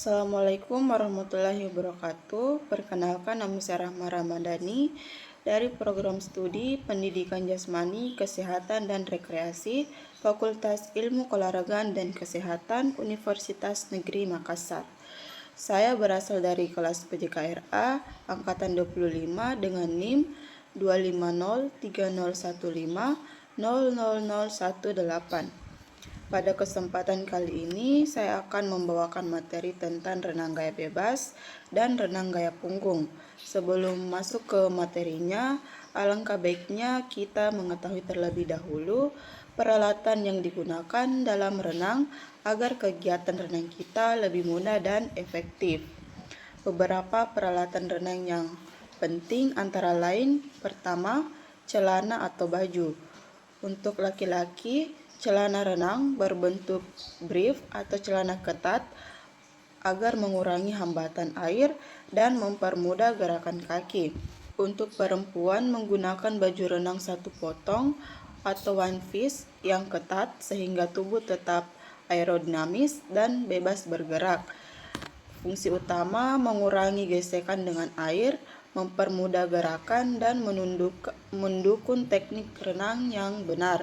Assalamualaikum warahmatullahi wabarakatuh. Perkenalkan, nama saya Rahma Ramadhani dari Program Studi Pendidikan Jasmani, Kesehatan dan Rekreasi, Fakultas Ilmu Keolahragaan dan Kesehatan, Universitas Negeri Makassar. Saya berasal dari kelas PJKRA angkatan 25 dengan NIM 25030150018. Pada kesempatan kali ini, saya akan membawakan materi tentang renang gaya bebas dan renang gaya punggung. Sebelum masuk ke materinya, alangkah baiknya kita mengetahui terlebih dahulu peralatan yang digunakan dalam renang agar kegiatan renang kita lebih mudah dan efektif. Beberapa peralatan renang yang penting antara lain, pertama, celana atau baju. Untuk laki-laki, celana renang berbentuk brief atau celana ketat agar mengurangi hambatan air dan mempermudah gerakan kaki. Untuk perempuan menggunakan baju renang satu potong atau one piece yang ketat sehingga tubuh tetap aerodinamis dan bebas bergerak. Fungsi utama mengurangi gesekan dengan air, mempermudah gerakan dan mendukung teknik renang yang benar.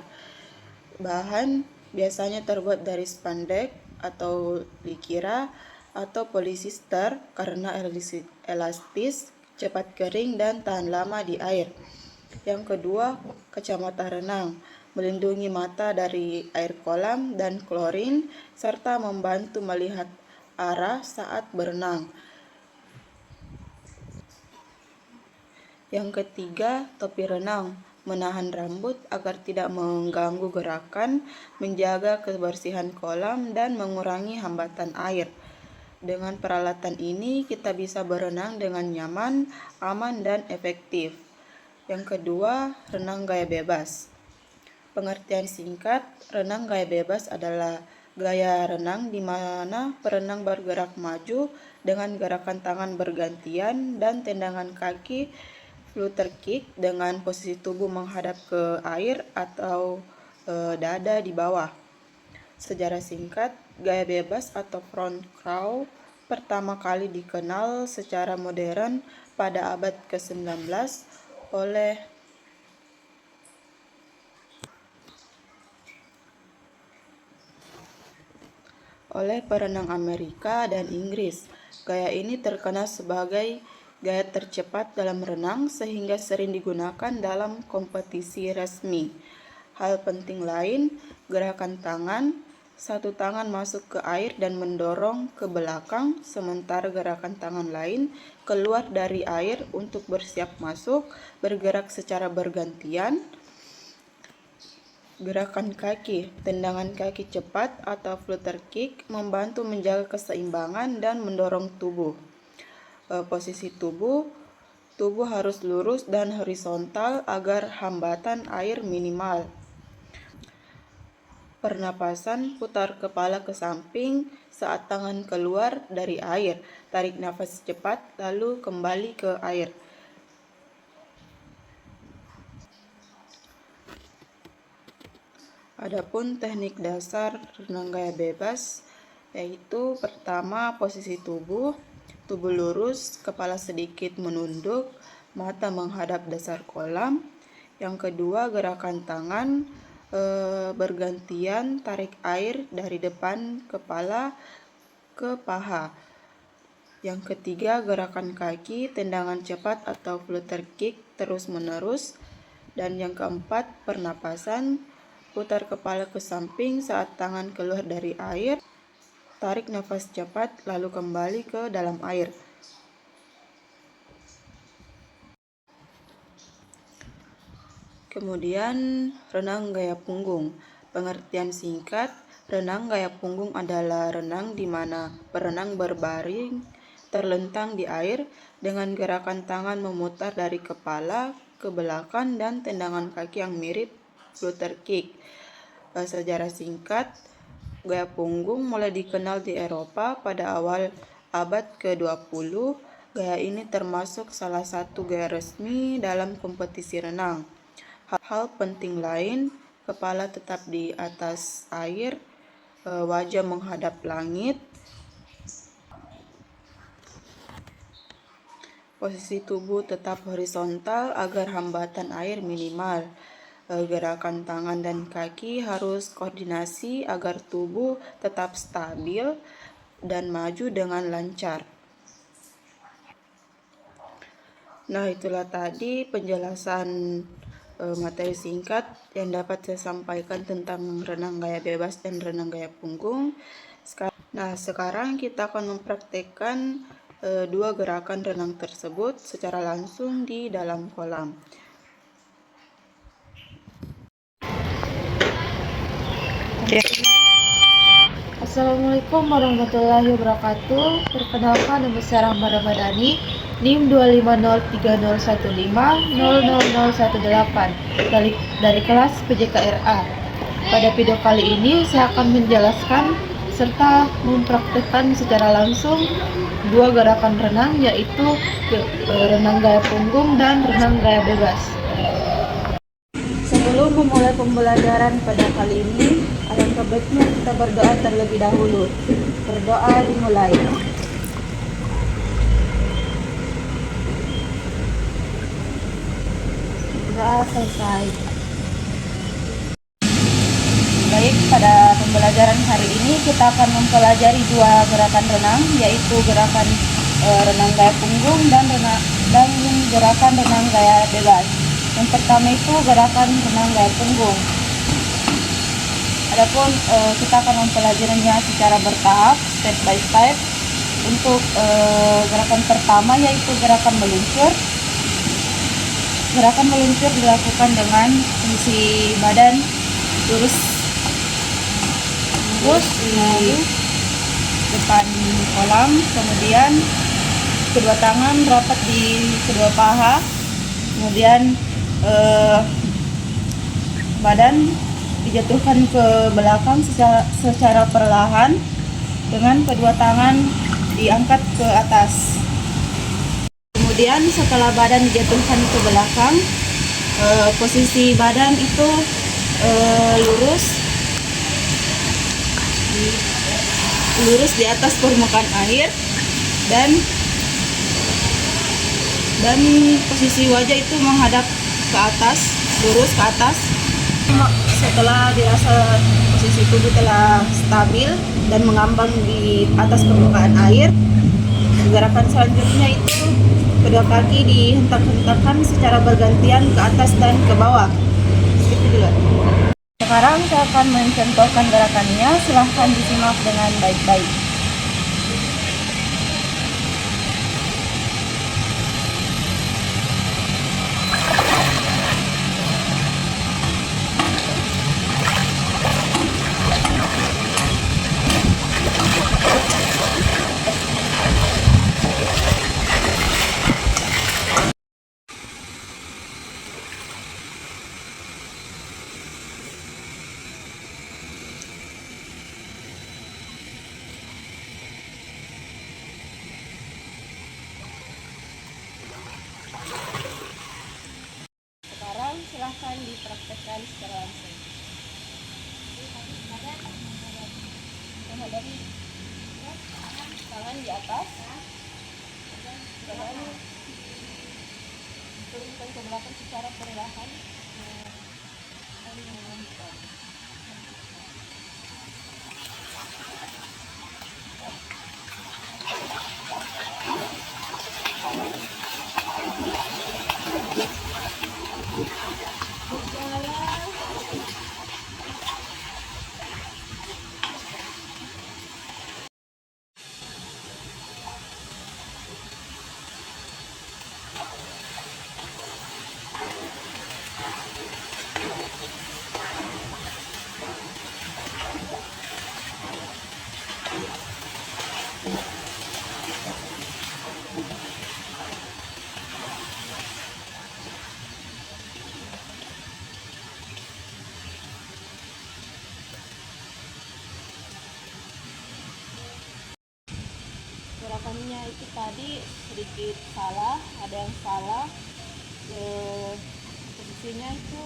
Bahan biasanya terbuat dari spandex atau likira atau polyester karena elastis, cepat kering dan tahan lama di air. Yang kedua, kacamata renang melindungi mata dari air kolam dan klorin serta membantu melihat arah saat berenang. Yang ketiga, topi renang menahan rambut agar tidak mengganggu gerakan, menjaga kebersihan kolam, dan mengurangi hambatan air. Dengan peralatan ini, kita bisa berenang dengan nyaman, aman, dan efektif. Yang kedua, renang gaya bebas. Pengertian singkat, renang gaya bebas adalah gaya renang di mana perenang bergerak maju dengan gerakan tangan bergantian dan tendangan kaki flutter kick dengan posisi tubuh menghadap ke air atau dada di bawah. Sejarah singkat, gaya bebas atau front crawl pertama kali dikenal secara modern pada abad ke-19 oleh perenang Amerika dan Inggris. Gaya ini terkenal sebagai gaya tercepat dalam renang sehingga sering digunakan dalam kompetisi resmi. Hal penting lain, gerakan tangan, satu tangan masuk ke air dan mendorong ke belakang, sementara gerakan tangan lain keluar dari air untuk bersiap masuk, bergerak secara bergantian. Gerakan kaki, tendangan kaki cepat atau flutter kick membantu menjaga keseimbangan dan mendorong tubuh. Posisi tubuh harus lurus dan horizontal agar hambatan air minimal. Pernapasan, putar kepala ke samping saat tangan keluar dari air. Tarik nafas cepat lalu kembali ke air. Adapun teknik dasar renang gaya bebas yaitu pertama, posisi tubuh lurus, kepala sedikit menunduk, mata menghadap dasar kolam. Yang kedua, gerakan tangan bergantian, tarik air dari depan kepala ke paha. Yang ketiga, gerakan kaki, tendangan cepat atau flutter kick terus-menerus. Dan yang keempat, pernapasan, putar kepala ke samping saat tangan keluar dari air, tarik nafas cepat lalu kembali ke dalam air. Kemudian, renang gaya punggung. Pengertian singkat, renang gaya punggung adalah renang di mana perenang berbaring terlentang di air dengan gerakan tangan memutar dari kepala ke belakang dan tendangan kaki yang mirip flutter kick. Sejarah singkat, gaya punggung mulai dikenal di Eropa pada awal abad ke-20. Gaya ini termasuk salah satu gaya resmi dalam kompetisi renang. Hal penting lain, kepala tetap di atas air, wajah menghadap langit, Posisi tubuh tetap horizontal agar hambatan air minimal. Gerakan tangan dan kaki harus koordinasi agar tubuh tetap stabil dan maju dengan lancar. Nah, itulah tadi penjelasan materi singkat yang dapat saya sampaikan tentang renang gaya bebas dan renang gaya punggung. Nah, sekarang kita akan mempraktekkan dua gerakan renang tersebut secara langsung di dalam kolam. Assalamualaikum warahmatullahi wabarakatuh. Perkenalkan, nama saya Rahma Ramadhani, NIM 25030150018 dari kelas PJKRA. Pada video kali ini saya akan menjelaskan serta mempraktikkan secara langsung dua gerakan renang, yaitu renang gaya punggung dan renang gaya bebas. Sebelum memulai pembelajaran pada kali ini, alangkah baiknya kita berdoa terlebih dahulu. Berdoa dimulai. Doa selesai. Baik, pada pembelajaran hari ini kita akan mempelajari dua gerakan renang, yaitu gerakan renang gaya punggung dan gerakan renang gaya bebas. Yang pertama itu gerakan renang gaya punggung. Adapun kita akan mempelajarinya secara bertahap, step by step. Untuk gerakan pertama yaitu gerakan meluncur. Gerakan meluncur dilakukan dengan posisi badan lurus di depan kolam, kemudian kedua tangan rapat di kedua paha, kemudian badan dijatuhkan ke belakang secara perlahan dengan kedua tangan diangkat ke atas. Kemudian setelah badan dijatuhkan ke belakang, posisi badan itu lurus di atas permukaan air, dan posisi wajah itu menghadap ke atas, lurus ke atas. Setelah dirasa posisi tubuh telah stabil dan mengambang di atas permukaan air, gerakan selanjutnya itu kedua kaki dihentak-hentakkan secara bergantian ke atas dan ke bawah. Seperti itu. Sekarang saya akan mencontohkan gerakannya, silahkan disimak dengan baik-baik. Silahkan dipraktekkan secara langsung. Menghadapi tangan di atas, kemudian turunkan ke belakang secara perlahan. Gerakannya itu tadi sedikit salah, ada yang salah. Posisinya itu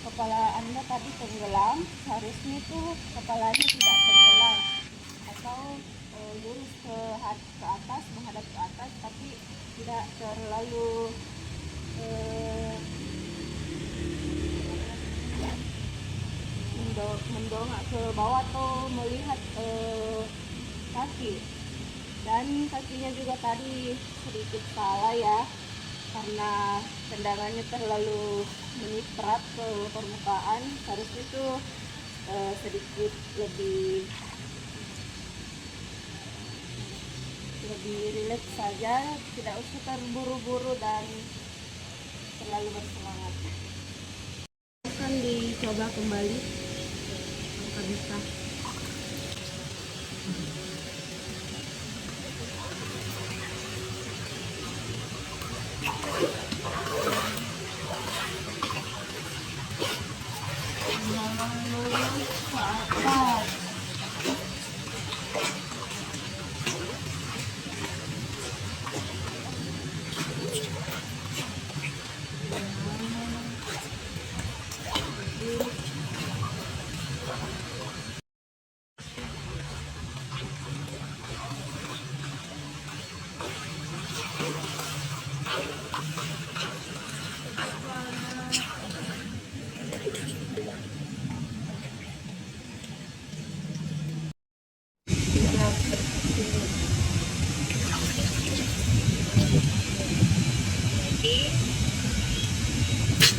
kepala Anda tadi tenggelam, seharusnya itu kepalanya tidak tenggelam, atau lurus ke atas, menghadap ke atas, tapi tidak terlalu mendongak ke bawah atau melihat kaki. Dan kakinya juga tadi sedikit salah ya, karena tendangannya terlalu menyiprat ke permukaan. Harusnya itu sedikit lebih rileks saja, tidak usah terburu-buru dan terlalu bersemangat. Akan dicoba kembali, apakah bisa.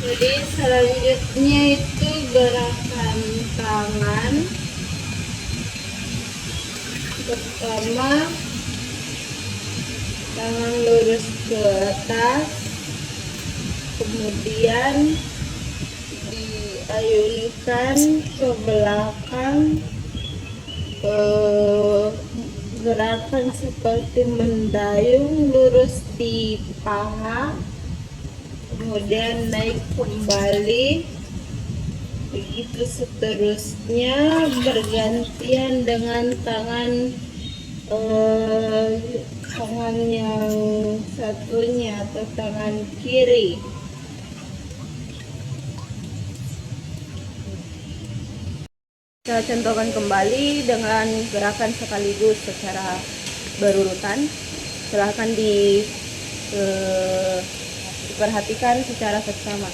Jadi selanjutnya itu gerakan tangan. Pertama, tangan lurus ke atas, kemudian diayunkan ke belakang, gerakan seperti mendayung lurus di paha, kemudian naik kembali, begitu seterusnya, bergantian dengan tangan yang satunya atau tangan kiri. Kita contohkan kembali dengan gerakan sekaligus secara berurutan. Silahkan diperhatikan secara seksama.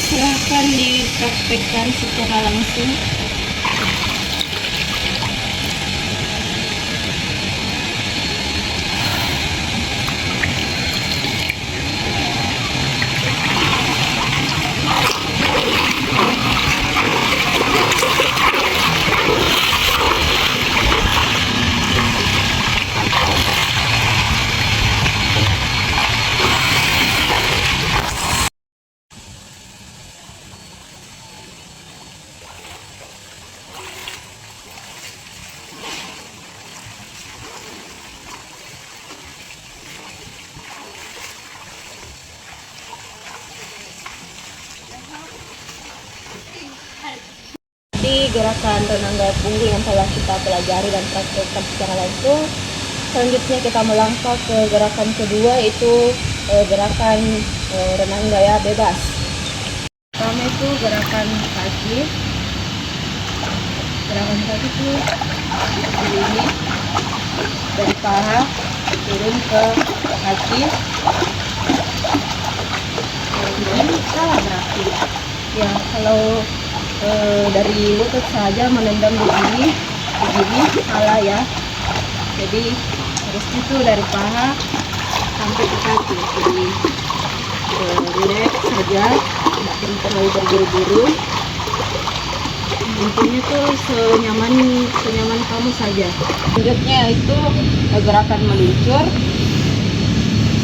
Silahkan dipraktekkan secara langsung. Di gerakan renang gaya punggung yang telah kita pelajari dan praktekkan secara langsung, selanjutnya kita melangkah ke gerakan kedua, yaitu gerakan renang gaya bebas. Pertama itu gerakan kaki. Gerakan kaki itu seperti ini, dari paha turun ke kaki. Ini salah berarti ya, kalau dari lutut saja menendang begini salah ya. Jadi harus itu dari paha sampai ke kaki. Jadi relax saja, tidak terlalu terburu-buru. Intinya tuh senyaman kamu saja. Selanjutnya itu gerakan meluncur.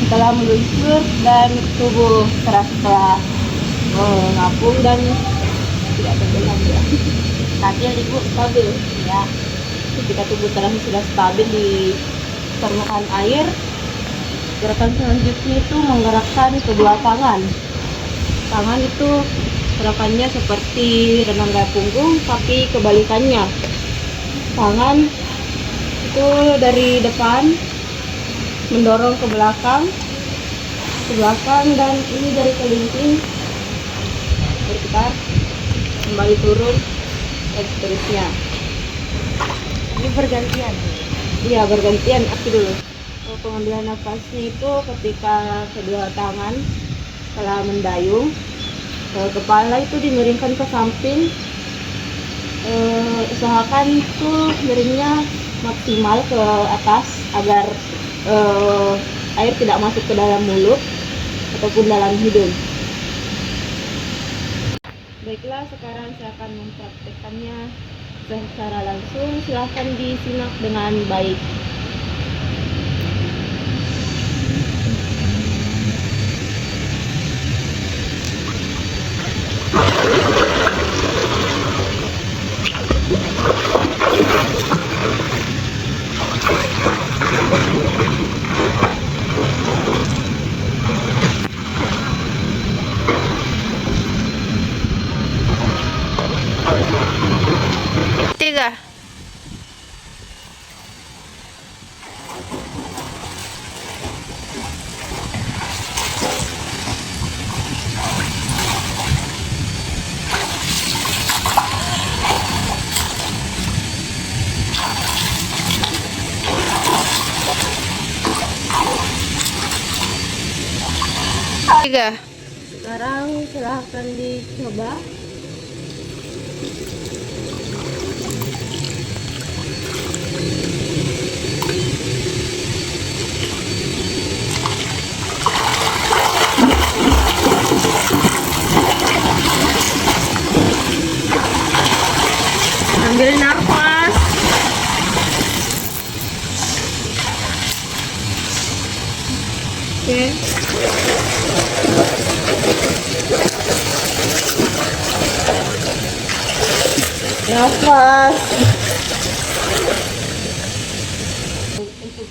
Setelah meluncur dan tubuh terasa mengapung dan tidak tenggelam ya. Stabil ibu, stabil ya. Ketika tubuh sudah stabil di permukaan air, gerakan selanjutnya itu menggerakkan kedua tangan. Tangan itu gerakannya seperti renang gaya punggung, tapi kebalikannya. Tangan itu dari depan mendorong ke belakang, dan ini dari kelingking berputar, kembali turun, dan seterusnya. Ini bergantian. Iya, bergantian. Aku dulu. Pengambilan nafasnya itu ketika kedua tangan telah mendayung, kepala itu dimiringkan ke samping. Usahakan itu miringnya maksimal ke atas agar air tidak masuk ke dalam mulut ataupun dalam hidung. Baiklah, sekarang saya akan mempraktekkannya secara langsung. Silahkan disimak dengan baik. Tiga. Tiga. Sekarang silahkan dicoba. Ambil nafas. Oke. Nafas. Untuk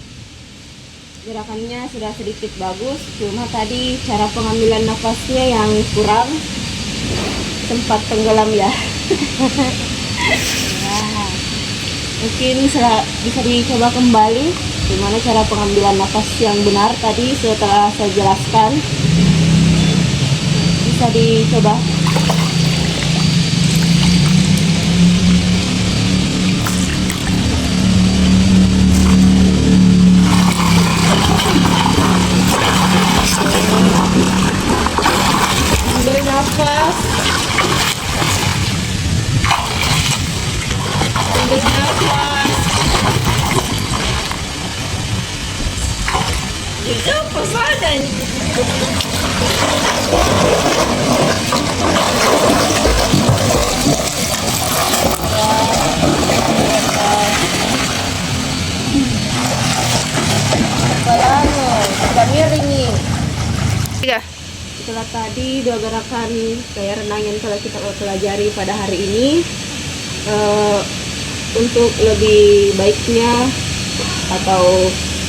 gerakannya sudah sedikit bagus, cuma tadi cara pengambilan nafasnya yang kurang, sempat tenggelam ya. Mungkin bisa dicoba kembali gimana cara pengambilan nafas yang benar tadi setelah saya jelaskan. Bisa dicoba. Ambil nafas. Ambil nafas. Itu apa saja? Sudah miring nih. Tiga. Setelah tadi dua gerakan kayak renang yang telah kita pelajari pada hari ini, untuk lebih baiknya atau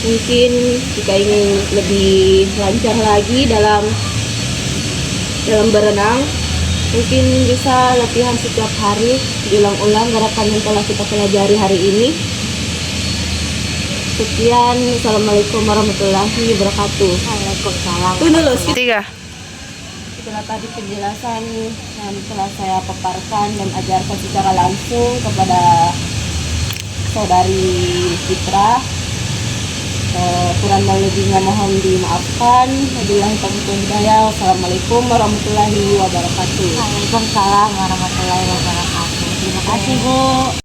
mungkin jika ingin lebih lancar lagi dalam berenang, mungkin bisa latihan setiap hari, diulang-ulang gerakan yang telah kita pelajari hari ini. Sekian, assalamualaikum warahmatullahi wabarakatuh. Waalaikumsalam. Tunggu dulu. Tiga. Setelah tadi penjelasan yang telah saya paparkan dan ajarkan secara langsung kepada saudari Fitra, kurang dan lebihnya mohon dimaafkan. Wabillahi taufiq wal hidayah. Wassalamualaikum warahmatullahi wabarakatuh. Waalaikumsalam warahmatullahi wabarakatuh. Terima kasih Bu.